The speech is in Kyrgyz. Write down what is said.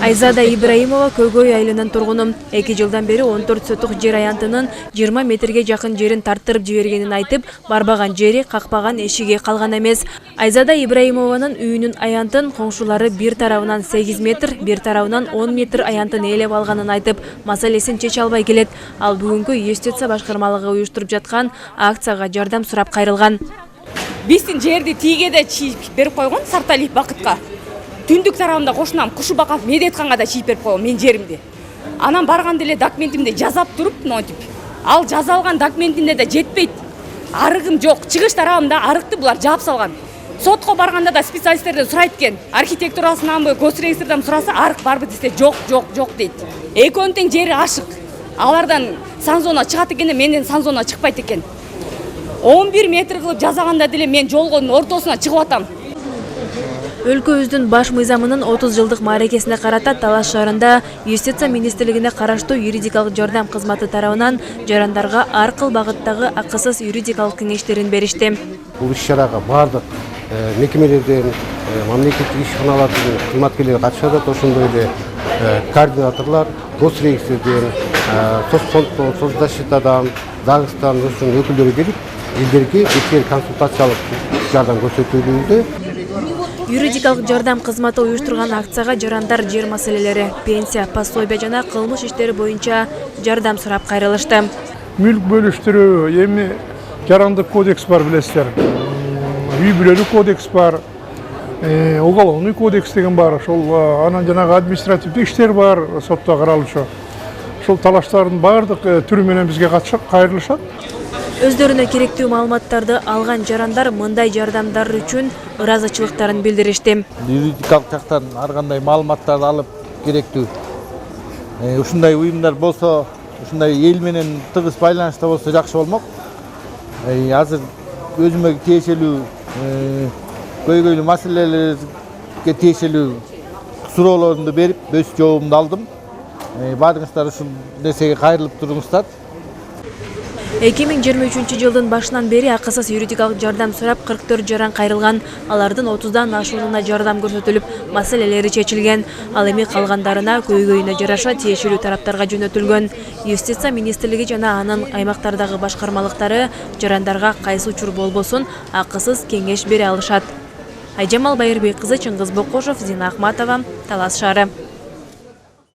Айзада Ибраимова Көйгөй айылынын тургуну. 2 жылдан бери 14 сотук жер аянтынын 20 метрге жакын жерин тартырып жибергенин айтып, барбаган жери, какпаган эшиги калган эмес. Айзада Ибраимованын үйүнүн аянтын коңшулары бир тарабынан 8 метр, бир тарабынан 10 метр аянтын ээлеп алганын айтып, маселесин чече албай келет. Ал бүгүнкү юстиция башкармалыгы уюштуруп жаткан акцияга жардам сурап кайрылган. Биздин жерди тийгеде чийип берип койгон Сарталиев Бакытка. Түндүк тарабында кошунам Кушубаков Медетканга да чийип берип койгон мен жеримди. Анан барганда эле документимди жазап туруп, монтип. Ал жазалган документинде да жетпейт. Арыгым жок. Чыгыш тарабында арыкты булар жаап салган. Сотко барганда да специалисттерден сурайт экен. Архитектурасынан бы, госреестрден сураса, арык барбы десе, жок дейт. Экөөнүн тең жери ашык. Алардан санзона чыгат экен, менден санзона чыкпайт экен. 11 метр кылып жазаганда деле мен жолгонун ортосуна чыгып атам. Өлкөбүздүн баш мыйзамынын 30 жылдык мааракесине карата Талас шаарында Юстиция министрлигине караштуу юридикалык жардам кызматы тарабынан жарандарга ар кыл багыттагы акысыз юридикалык кеңештерин беришти. Бул иш-чарага бардык мекемелерден, мамлекеттик ишканалардын кызматкерлери катышат, ошондой эле координаторлор, госреестрден, Соцфонддон, Соцзащитадан, Дагыстан, ошонун өкүлдөрү келип, элдерге бекер консультациялык жардам көрсөтүүдө. Юридикалык жардам кызматы уюштурган акцияга жарандар жер маселелери, пенсия, пособие жана кылмыш иштери боюнча жардам сурап кайрылышты. Мүлк бөлүштүрүү, эми жарандык кодекс бар билесиздер. Үй бүлөлүк кодекс бар, уголовный кодекс деген бар. Ошол анан жанагы административдик иштер бар, сотто каралчу. Ошол талаштардын баардык түрү менен бизге кайрылышат. Өздөрүнө керектүү маалыматтарды алган жарандар мындай жардамдар үчүн ыраазычылыктарын билдиришти. Юридикалык жактан ар кандай маалыматтарды алып керектүү. Ушундай уюмдар болсо, ушундай эл менен тыгыз байланышта болсо жакшы болмок. Азыр өзүмө тиешелүү көйгөйлүү маселелерге тиешелүү суроолорумду берип, өз жообумду алдым. Баарыңыздар ушул нерсеге кайрылып туруңуздар. 2023 жылдын башынан бери акысыз юридикалык жардам сурап 44 жаран кайрылган. Алардын 30дан ашууна жардам көрсөтүлүп, маселелери чечилген. Ал эми калгандарына көйгөйүнө жараша тиешелүү тараптарга жөнөтүлгөн. Юстиция министрлиги жана анын аймактардагы башкармалыктары жарандарга кайсы учур болбосун акысыз кеңеш бере алышат. Айжамал Байырбек кызы, Чыңгыз Бокошов, Зина Ахматова, Талас шаары.